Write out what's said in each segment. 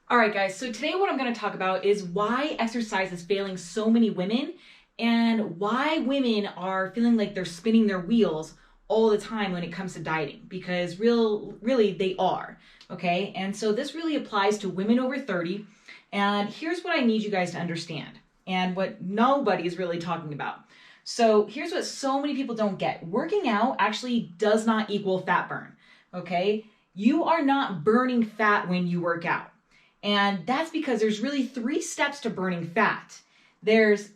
All right, guys, so today what I'm going to talk about is why exercise is failing so many women and why women are feeling like they're spinning their wheels all the time when it comes to dieting, because really they are, okay? And so this really applies to women over 30, and here's what I need you guys to understand and what nobody is really talking about. So here's what so many people don't get. Working out actually does not equal fat burn, okay? You are not burning fat when you work out. And that's because there's really three steps to burning fat. There's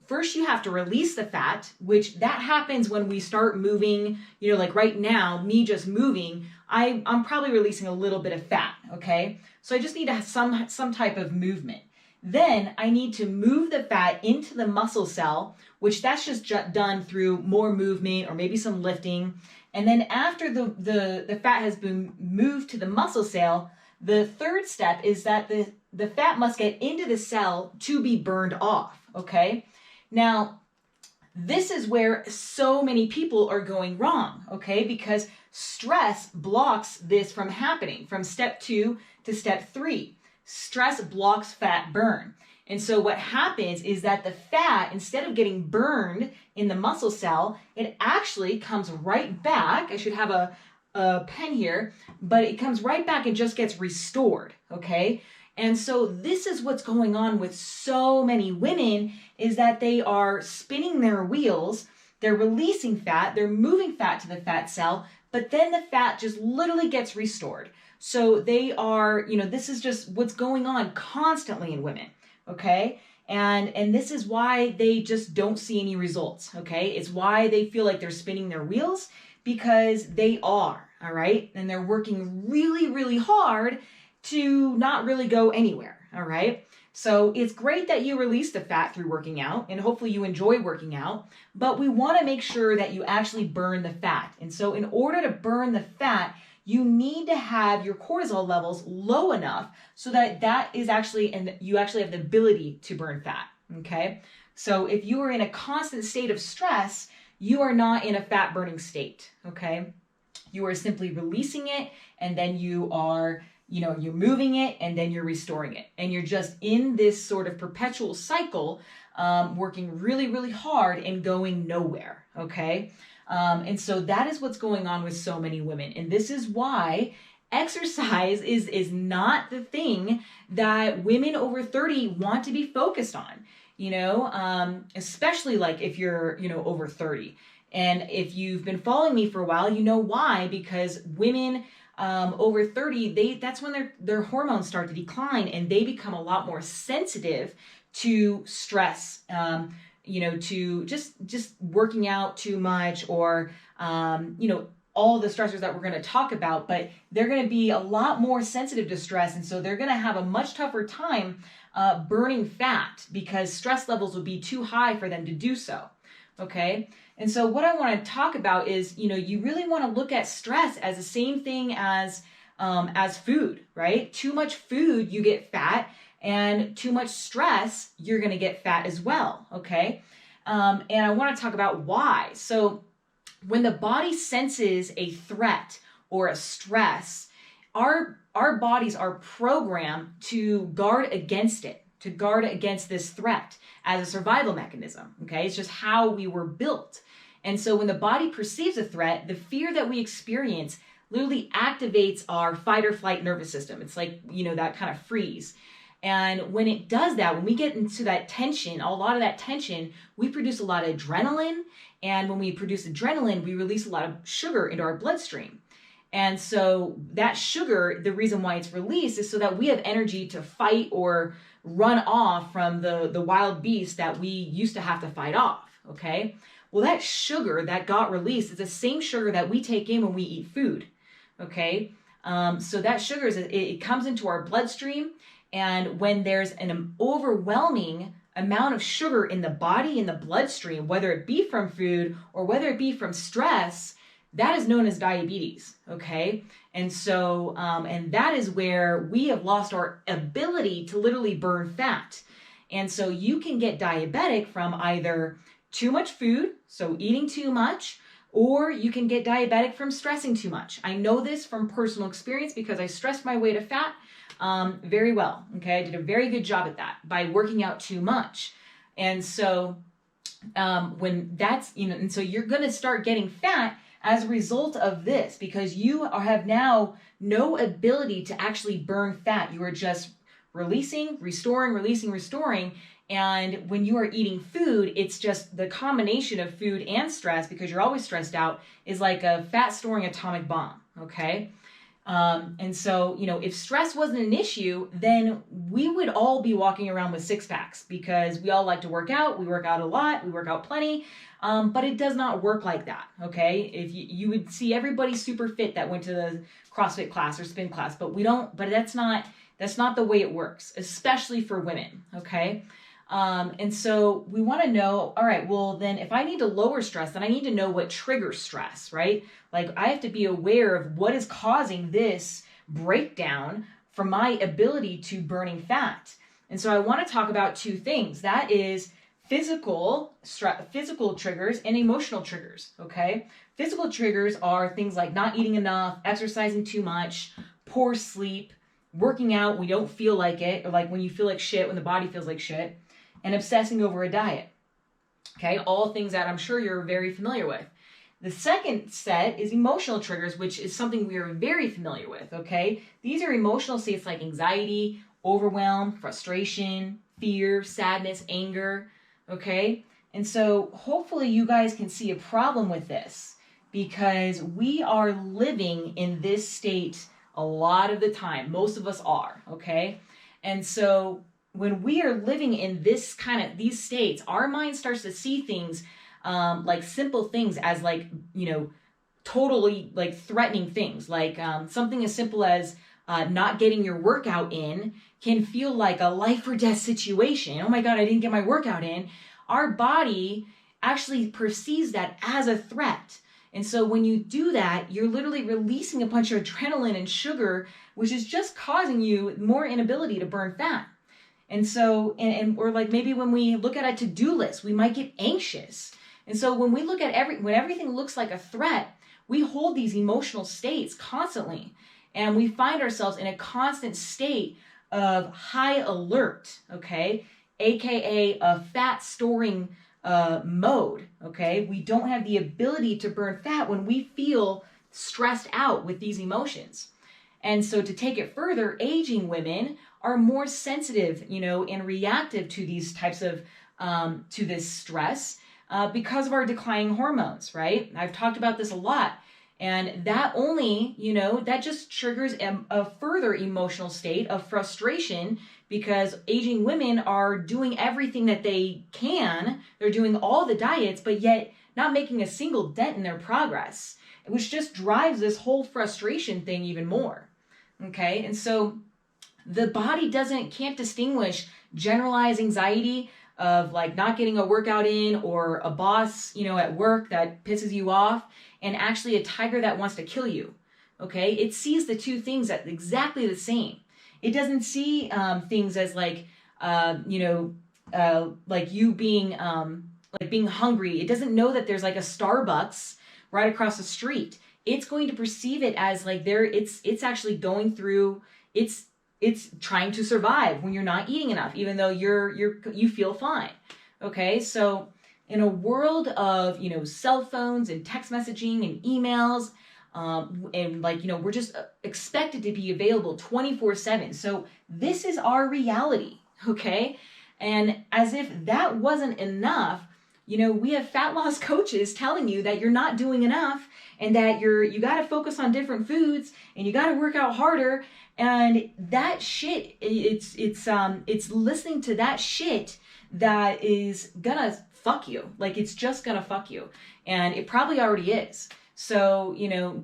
first you have to release the fat, which that happens when we start moving, like right now, me just moving, I'm probably releasing a little bit of fat, okay? So I just need to have some type of movement. Then I need to move the fat into the muscle cell, which that's just done through more movement or maybe some lifting. And then after the fat has been moved to the muscle cell, the third step is that the fat must get into the cell to be burned off, okay? Now, this is where so many people are going wrong, okay? Because stress blocks this from happening from step 2 to step 3. Stress blocks fat burn. And so what happens is that the fat, instead of getting burned in the muscle cell, it actually comes right back. I should have a pen here, but it comes right back and just gets restored, okay? And so this is what's going on with so many women, is that they are spinning their wheels, they're releasing fat, they're moving fat to the fat cell, but then the fat just literally gets restored. So they are, this is just what's going on constantly in women, okay? And this is why they just don't see any results, okay? It's why they feel like they're spinning their wheels, because they are, all right? And they're working really, really hard to not really go anywhere, all right? So it's great that you release the fat through working out, and hopefully you enjoy working out, but we want to make sure that you actually burn the fat. And so in order to burn the fat, you need to have your cortisol levels low enough so that is actually, and you actually have the ability to burn fat, okay? So if you are in a constant state of stress, you are not in a fat burning state, okay? You are simply releasing it, and then you are, you're moving it, and then you're restoring it. And you're just in this sort of perpetual cycle, working really, really hard and going nowhere, okay? And so that is what's going on with so many women. And this is why exercise is not the thing that women over 30 want to be focused on. Especially like if you're, over 30. And if you've been following me for a while, you know why, because women over 30, that's when their hormones start to decline and they become a lot more sensitive to stress, to just working out too much or, all the stressors that we're going to talk about, but they're going to be a lot more sensitive to stress. And so they're going to have a much tougher time burning fat because stress levels will be too high for them to do so. Okay. And so what I want to talk about is, you really want to look at stress as the same thing as food, right? Too much food, you get fat, and too much stress, you're going to get fat as well. Okay. And I want to talk about why. So when the body senses a threat or a stress, our bodies are programmed to guard against it, to guard against this threat as a survival mechanism, okay? It's just how we were built. And so when the body perceives a threat, the fear that we experience literally activates our fight or flight nervous system. It's like, that kind of freeze. And when it does that, when we get into that tension, a lot of that tension, we produce a lot of adrenaline. And when we produce adrenaline, we release a lot of sugar into our bloodstream. And so that sugar, the reason why it's released is so that we have energy to fight or run off from the wild beast that we used to have to fight off, okay? Well, that sugar that got released is the same sugar that we take in when we eat food, okay? So that sugar, it comes into our bloodstream, and when there's an overwhelming amount of sugar in the body, in the bloodstream, whether it be from food or whether it be from stress, that is known as diabetes, okay? And so, and that is where we have lost our ability to literally burn fat. And so you can get diabetic from either too much food, so eating too much, or you can get diabetic from stressing too much. I know this from personal experience because I stressed my way to fat. very well. Okay, I did a very good job at that by working out too much. And so when that's, and so you're going to start getting fat as a result of this, because you have now no ability to actually burn fat. You are just releasing, restoring, releasing, restoring. And when you are eating food, it's just the combination of food and stress, because you're always stressed out, is like a fat storing atomic bomb. Okay. And so, if stress wasn't an issue, then we would all be walking around with six packs, because we all like to work out. We work out a lot. We work out plenty. But it does not work like that. Okay. If you would see everybody super fit that went to the CrossFit class or spin class, but that's not the way it works, especially for women. Okay. And so we want to know, all right, well then if I need to lower stress, then I need to know what triggers stress, right? Like I have to be aware of what is causing this breakdown from my ability to burning fat. And so I want to talk about two things. That is physical triggers and emotional triggers, okay? Physical triggers are things like not eating enough, exercising too much, poor sleep, working out when you don't feel like it, or like when you feel like shit, when the body feels like shit, and obsessing over a diet. Okay, all things that I'm sure you're very familiar with. The second set is emotional triggers, which is something we are very familiar with, okay? These are emotional states like anxiety, overwhelm, frustration, fear, sadness, anger, okay? And so hopefully you guys can see a problem with this, because we are living in this state a lot of the time. Most of us are, okay? And so when we are living in these states, our mind starts to see things like simple things as like, totally like threatening things. Like something as simple as not getting your workout in can feel like a life or death situation. Oh my God, I didn't get my workout in. Our body actually perceives that as a threat. And so when you do that, you're literally releasing a bunch of adrenaline and sugar, which is just causing you more inability to burn fat. And so, or like maybe when we look at a to-do list, we might get anxious. And so when we look at when everything looks like a threat, we hold these emotional states constantly. And we find ourselves in a constant state of high alert, okay? AKA a fat storing mode, okay? We don't have the ability to burn fat when we feel stressed out with these emotions. And so to take it further, aging women are more sensitive, and reactive to these types of, to this stress because of our declining hormones, right? I've talked about this a lot. And that only, that just triggers a further emotional state of frustration, because aging women are doing everything that they can. They're doing all the diets, but yet not making a single dent in their progress, which just drives this whole frustration thing even more. Okay. And so the body can't distinguish generalized anxiety of like not getting a workout in, or a boss, at work that pisses you off, and actually a tiger that wants to kill you. Okay. It sees the two things as exactly the same. It doesn't see things as like, like you being, like being hungry. It doesn't know that there's like a Starbucks right across the street. It's going to perceive it as like it's actually going through, it's trying to survive when you're not eating enough, even though you feel fine. Okay. So in a world of, cell phones and text messaging and emails, and like, we're just expected to be available 24/7. So this is our reality. Okay. And as if that wasn't enough, we have fat loss coaches telling you that you're not doing enough, and that you got to focus on different foods, and you got to work out harder. And that shit, it's listening to that shit that is gonna fuck you. Like, it's just gonna fuck you. And it probably already is. So,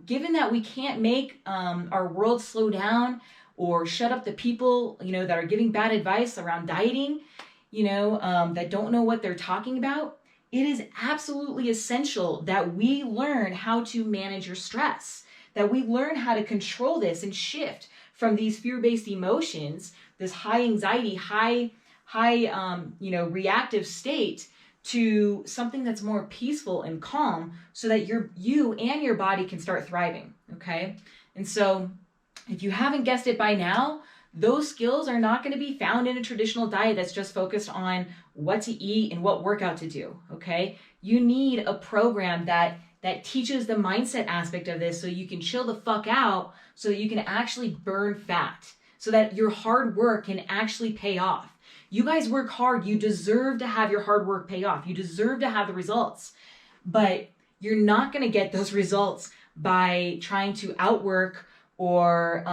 given that we can't make our world slow down or shut up the people, that are giving bad advice around dieting, that don't know what they're talking about, it is absolutely essential that we learn how to manage your stress, that we learn how to control this and shift from these fear-based emotions, this high anxiety, high, reactive state, to something that's more peaceful and calm, so that you and your body can start thriving. Okay. And so if you haven't guessed it by now, those skills are not going to be found in a traditional diet that's just focused on what to eat and what workout to do, okay? You need a program that teaches the mindset aspect of this so you can chill the fuck out so that you can actually burn fat, so that your hard work can actually pay off. You guys work hard. You deserve to have your hard work pay off. You deserve to have the results. But you're not going to get those results by trying to outwork or,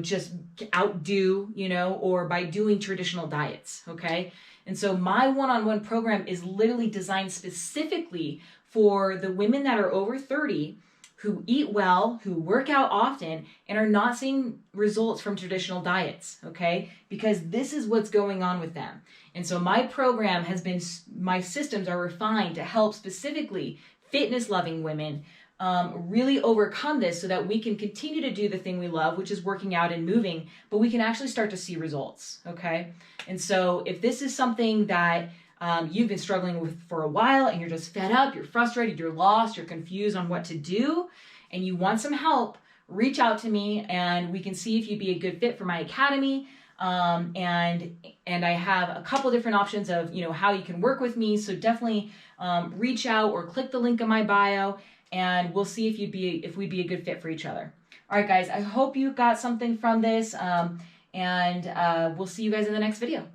just outdo, or by doing traditional diets, okay? And so my one-on-one program is literally designed specifically for the women that are over 30 who eat well, who work out often, and are not seeing results from traditional diets, okay? Because this is what's going on with them. And so my program my systems are refined to help specifically fitness-loving women really overcome this so that we can continue to do the thing we love, which is working out and moving, but we can actually start to see results, okay? And so if this is something that you've been struggling with for a while and you're just fed up, you're frustrated, you're lost, you're confused on what to do, and you want some help, reach out to me and we can see if you'd be a good fit for my academy. And I have a couple different options of, how you can work with me. So definitely reach out or click the link in my bio and we'll see if we'd be a good fit for each other. All right, guys, I hope you got something from this and we'll see you guys in the next video.